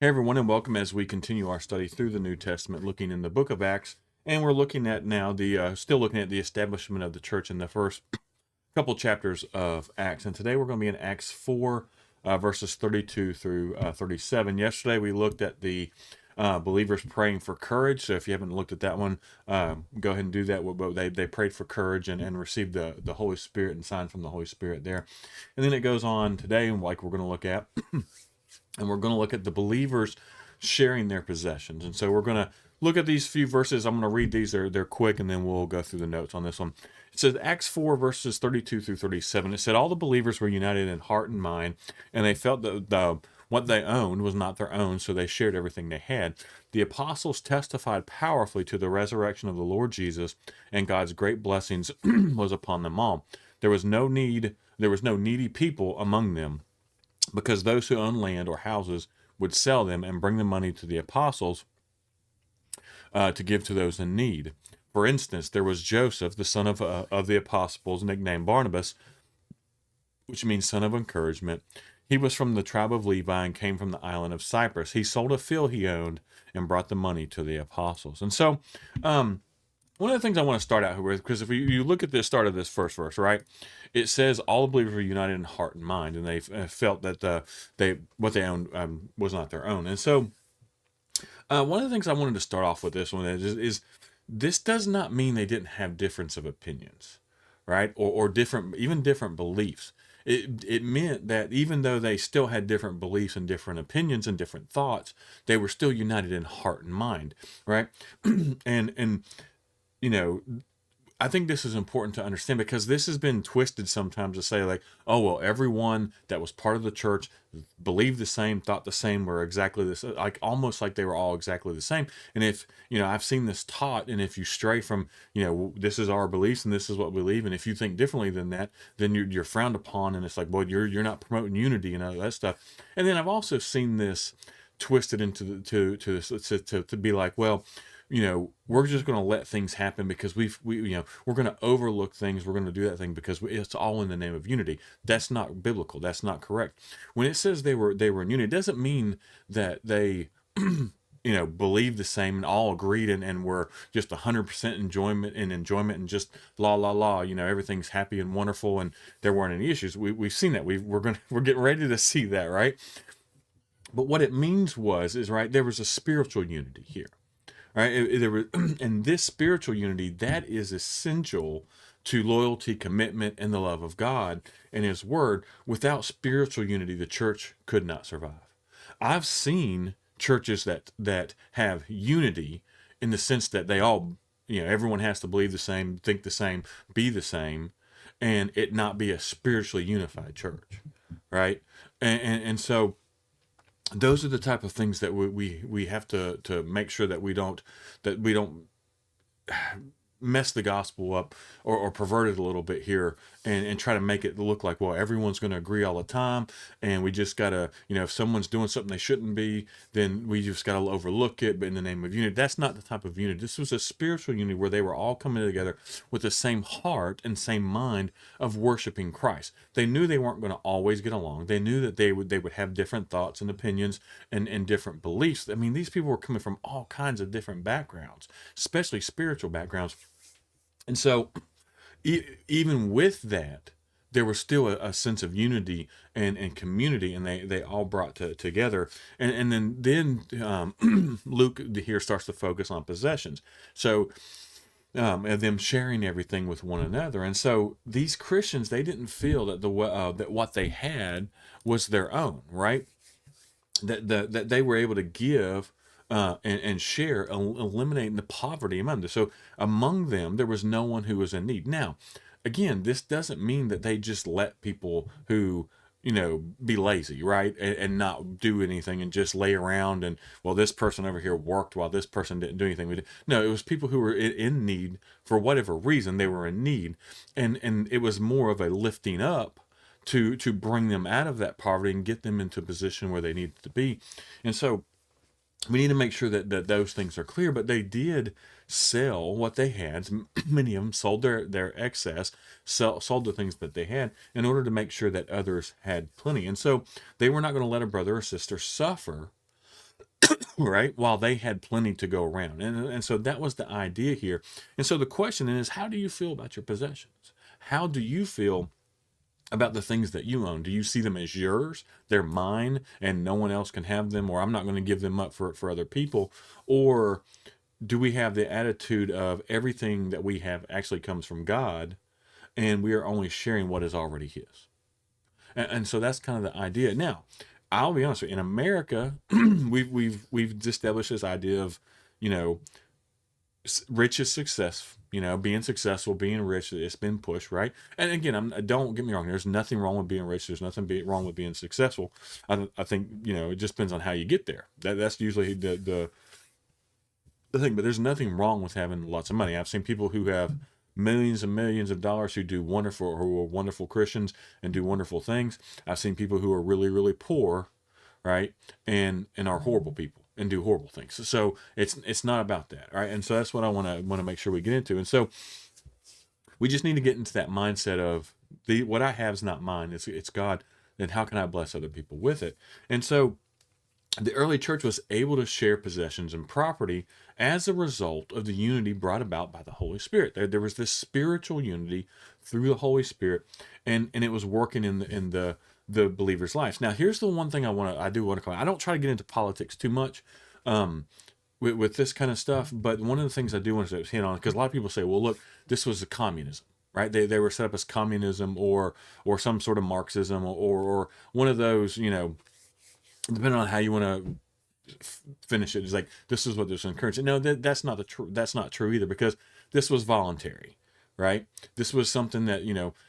Hey everyone, and welcome as we continue our study through the New Testament, looking in the book of Acts, and we're looking at now still looking at the establishment of the church in the first couple chapters of Acts, and today we're going to be in Acts 4, verses 32 through 37. Yesterday we looked at the believers praying for courage. So if you haven't looked at that one, go ahead and do that. But they prayed for courage and received the Holy Spirit and sign from the Holy Spirit there. And then it goes on today, like we're going to look at. And we're going to look at the believers sharing their possessions. And so we're going to look at these few verses. I'm going to read these. They're quick, and then we'll go through the notes on this one. It says Acts 4, verses 32 through 37. It said, all the believers were united in heart and mind, and they felt that what they owned was not their own, so they shared everything they had. The apostles testified powerfully to the resurrection of the Lord Jesus, and God's great blessings was upon them all. There was no needy people among them, because those who own land or houses would sell them and bring the money to the apostles to give to those in need. For instance, there was Joseph, the son of the apostles, nicknamed Barnabas, which means son of encouragement. He was from the tribe of Levi and came from the island of Cyprus. He sold a field he owned and brought the money to the apostles. And so, one of the things I want to start out with, because if you look at the start of this first verse, right, it says all the believers were united in heart and mind, and they felt that what they owned was not their own. And so, one of the things I wanted to start off with this one is this does not mean they didn't have difference of opinions, right, or different beliefs. It meant that even though they still had different beliefs and different opinions and different thoughts, they were still united in heart and mind, right, and you know, I think this is important to understand because this has been twisted sometimes to say, like, oh, well, everyone that was part of the church believed the same, thought the same, were exactly this, like almost like they were all exactly the same. And if, I've seen this taught, and if you stray from, this is our beliefs and this is what we believe, and if you think differently than that, then you're frowned upon, and it's like, well, you're not promoting unity and all that stuff. And then I've also seen this twisted into to be like, well, we're just going to let things happen because we're going to overlook things. We're going to do that thing because it's all in the name of unity. That's not biblical. That's not correct. When it says they were in unity, it doesn't mean that they, believed the same and all agreed and were just 100% enjoyment and just la la la. Everything's happy and wonderful and there weren't any issues. We've seen that. We're getting ready to see that, right? But what it means is right, there was a spiritual unity here. Right? And this spiritual unity that is essential to loyalty, commitment, and the love of God and His Word. Without spiritual unity, the church could not survive. I've seen churches that have unity in the sense that they all, everyone has to believe the same, think the same, be the same, and it not be a spiritually unified church, right? And so those are the type of things that we have to make sure that we don't mess the gospel up or pervert it a little bit here and try to make it look like, well, everyone's going to agree all the time and we just got to, if someone's doing something they shouldn't be, then we just got to overlook it. But in the name of unity, that's not the type of unity. This was a spiritual unity where they were all coming together with the same heart and same mind of worshiping Christ. They knew they weren't going to always get along. They knew that they would have different thoughts and opinions and different beliefs. I mean, these people were coming from all kinds of different backgrounds, especially spiritual backgrounds. And so, even with that, there was still a sense of unity and community, and they all brought together. And then Luke here starts to focus on possessions. So, and them sharing everything with one another. And so these Christians, they didn't feel that that what they had was their own, right? That they were able to give and share, eliminating the poverty among them. So among them, there was no one who was in need. Now, again, this doesn't mean that they just let people who, be lazy, right? And not do anything and just lay around and, well, this person over here worked while this person didn't do anything. No, it was people who were in need for whatever reason they were in need. And it was more of a lifting up to bring them out of that poverty and get them into a position where they needed to be. And so we need to make sure that those things are clear, but they did sell what they had. Many of them sold their excess, sold the things that they had in order to make sure that others had plenty. And so they were not going to let a brother or sister suffer right? While they had plenty to go around. And so that was the idea here. And so the question is, how do you feel about your possessions? How do you feel about the things that you own? Do you see them as yours? They're mine and no one else can have them, or I'm not going to give them up for other people? Or do we have the attitude of everything that we have actually comes from God and we are only sharing what is already His? And so that's kind of the idea. Now, I'll be honest with you, in America, we've established this idea of, you know, rich is success, being successful, being rich. It's been pushed, right? And again, don't get me wrong. There's nothing wrong with being rich. There's nothing wrong with being successful. I think, it just depends on how you get there. That's usually the thing. But there's nothing wrong with having lots of money. I've seen people who have millions and millions of dollars who are wonderful Christians and do wonderful things. I've seen people who are really, really poor, right, and are horrible people and do horrible things. So it's not about that, right? And so that's what I want to make sure we get into. And so we just need to get into that mindset of what I have is not mine. It's God. Then how can I bless other people with it? And so the early church was able to share possessions and property as a result of the unity brought about by the Holy Spirit. There was this spiritual unity through the Holy Spirit, and it was working in the believers' lives. Now, here's the one thing I do want to comment. I don't try to get into politics too much with this kind of stuff, but one of the things I do want to hit on, because a lot of people say, well, look, this was a communism. Right, they were set up as communism or some sort of Marxism or one of those, depending on how you want to finish it, is like this is what this encourages. No, that's not that's not true either, because this was voluntary, right? This was something that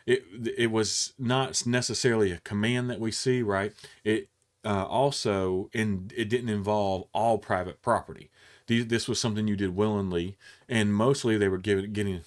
it was not necessarily a command that we see, right? It it didn't involve all private property. This was something you did willingly, and mostly they were getting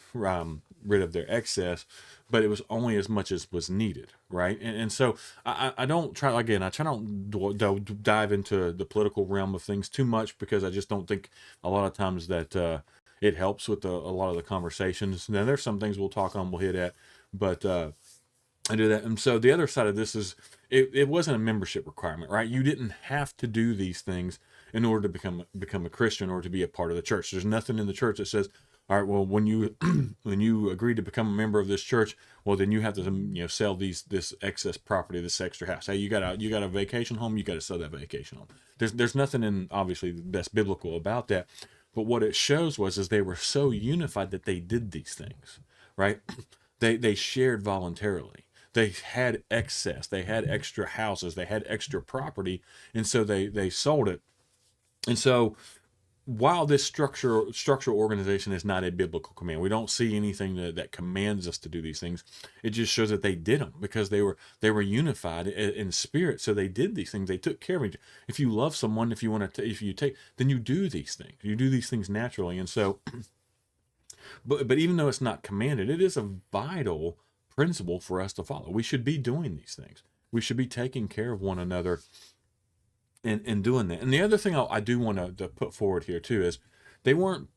rid of their excess, but it was only as much as was needed, right? And so I don't try, again, I try not to dive into the political realm of things too much, because I just don't think a lot of times that it helps with a lot of the conversations. Now, there's some things we'll hit at, but I do that. And so the other side of this is it wasn't a membership requirement, right? You didn't have to do these things in order to become a Christian or to be a part of the church. There's nothing in the church that says, all right, well, when you when you agree to become a member of this church, well, then you have to sell this excess property, this extra house. Hey, you got a vacation home, you got to sell that vacation home. There's nothing in obviously that's biblical about that, but what it shows is they were so unified that they did these things, right? They shared voluntarily. They had excess. They had extra houses. They had extra property, and so they sold it. And so, while this structural organization is not a biblical command, we don't see anything that commands us to do these things. It just shows that they did them because they were unified in spirit. So they did these things. They took care of each. If you love someone, if you take, then you do these things. You do these things naturally. And so, but even though it's not commanded, it is a vital principle for us to follow. We should be doing these things. We should be taking care of one another and doing that. And the other thing I do want to put forward here too is they weren't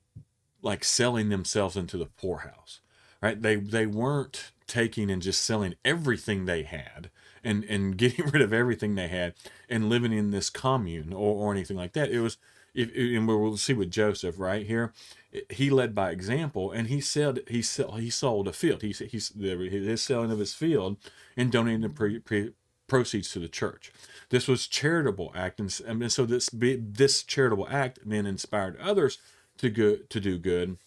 like selling themselves into the poorhouse, right? They weren't taking and just selling everything they had and getting rid of everything they had and living in this commune or anything like that. It was, and we'll see with Joseph right here, he led by example, and he sold a field. His selling of his field and donating the proceeds to the church. This was charitable act, and so this charitable act then inspired others to do good.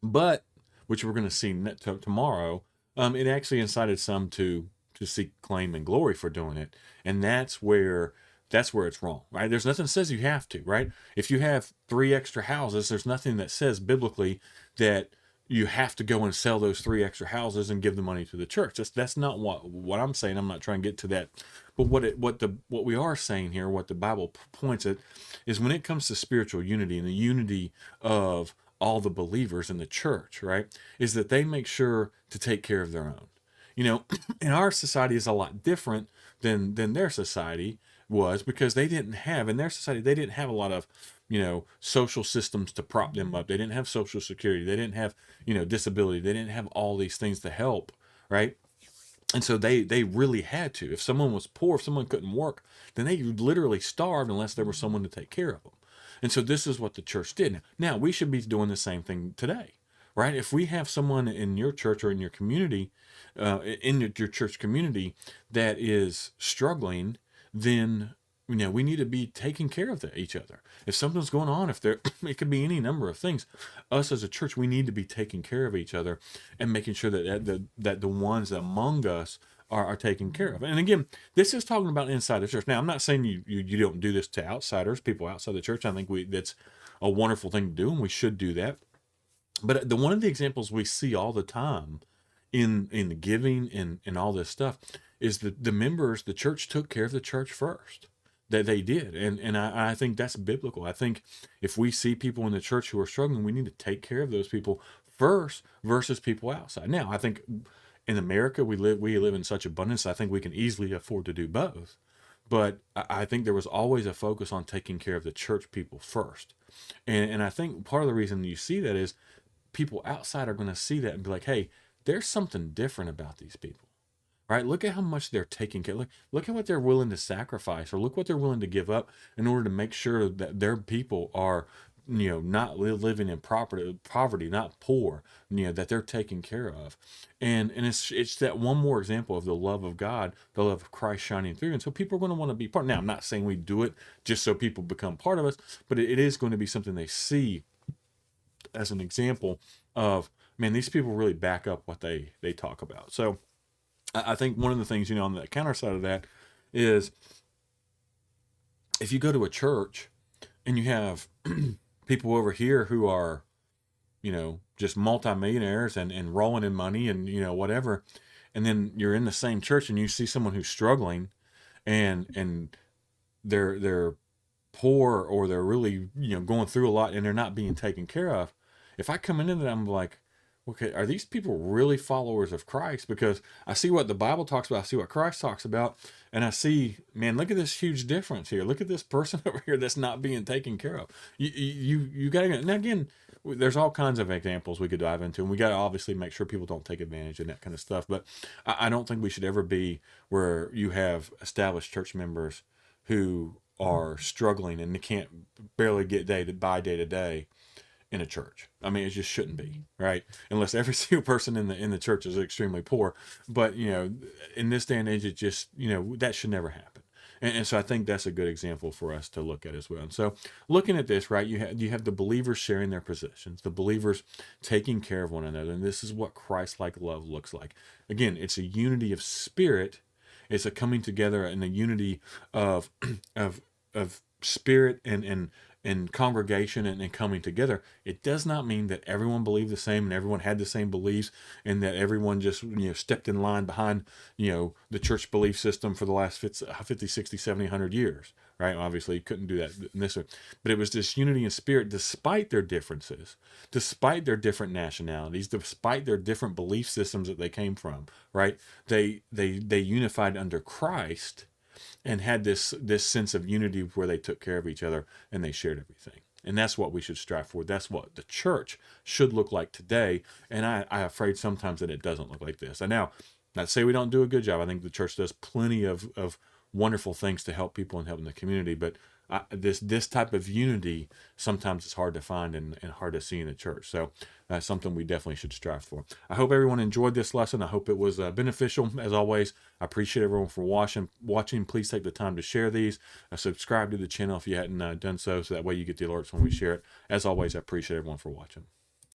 But which we're going to see tomorrow, it actually incited some to seek claim and glory for doing it, and that's where it's wrong, right? There's nothing that says you have to, right? If you have 3 extra houses, there's nothing that says biblically that you have to go and sell those 3 extra houses and give the money to the church. That's not what I'm saying. I'm not trying to get to that. But what we are saying here, what the Bible points at, is when it comes to spiritual unity and the unity of all the believers in the church, right, is that they make sure to take care of their own. And our society is a lot different than their society was, because in their society they didn't have a lot of social systems to prop them up. They didn't have social security. They didn't have disability. They didn't have all these things to help, right? And so they really had to. If someone was poor, if someone couldn't work, then they literally starved unless there was someone to take care of them. And so this is what the church did. Now we should be doing the same thing today, right? If we have someone in your church or in your community, in your church community that is struggling, then we need to be taking care of each other. If something's going on, if there, it could be any number of things. Us as a church, we need to be taking care of each other and making sure that the ones among us are taken care of. And again, this is talking about inside the church. Now, I'm not saying you don't do this to outsiders, people outside the church. I think that's a wonderful thing to do, and we should do that. But one of the examples we see all the time in the giving and all this stuff is the members, the church took care of the church first. That they did. And I think that's biblical. I think if we see people in the church who are struggling, we need to take care of those people first versus people outside. Now, I think in America we live in such abundance, I think we can easily afford to do both. But I think there was always a focus on taking care of the church people first. And I think part of the reason you see that is people outside are going to see that and be like, hey, there's something different about these people. Right? Look at how much they're taking care. Look at what they're willing to sacrifice, or look what they're willing to give up in order to make sure that their people are, not living in poverty, not poor, that they're taken care of. And it's that one more example of the love of God, the love of Christ shining through. And so people are going to want to be part. Now, I'm not saying we do it just so people become part of us, but it is going to be something they see as an example of, man, these people really back up what they talk about. So I think one of the things, on the counter side of that is if you go to a church and you have people over here who are, just multimillionaires and rolling in money and, whatever, and then you're in the same church and you see someone who's struggling and they're poor, or they're really, going through a lot and they're not being taken care of. If I come into that, I'm like, okay, are these people really followers of Christ? Because I see what the Bible talks about, I see what Christ talks about, and I see, man, look at this huge difference here. Look at this person over here that's not being taken care of. You got to. Now again, there's all kinds of examples we could dive into, and we got to obviously make sure people don't take advantage and that kind of stuff. But I don't think we should ever be where you have established church members who are struggling and they can't barely get day to day in a church. I mean, it just shouldn't be, right? Unless every single person in the church is extremely poor. But in this day and age, it just that should never happen. And so I think that's a good example for us to look at as well. And so looking at this, right, you have the believers sharing their possessions, the believers taking care of one another, and this is what Christ-like love looks like. Again, it's a unity of spirit. It's a coming together and a unity of of spirit and congregation and coming together. It does not mean that everyone believed the same and everyone had the same beliefs and that everyone just stepped in line behind the church belief system for the last 50, 60, 70, 100 years, right? Obviously you couldn't do that in this way, but it was this unity in spirit despite their differences, despite their different nationalities, despite their different belief systems that they came from, right? They unified under Christ and had this sense of unity where they took care of each other and they shared everything. And that's what we should strive for. That's what the church should look like today. And I'm afraid sometimes that it doesn't look like this. And now, not to say we don't do a good job. I think the church does plenty of wonderful things to help people and help in the community. But this type of unity sometimes is hard to find and hard to see in the church. So that's something we definitely should strive for. I hope everyone enjoyed this lesson. I hope it was beneficial. As always, I appreciate everyone for watching. Please take the time to share these. Subscribe to the channel if you hadn't done so that way you get the alerts when we share it. As always, I appreciate everyone for watching.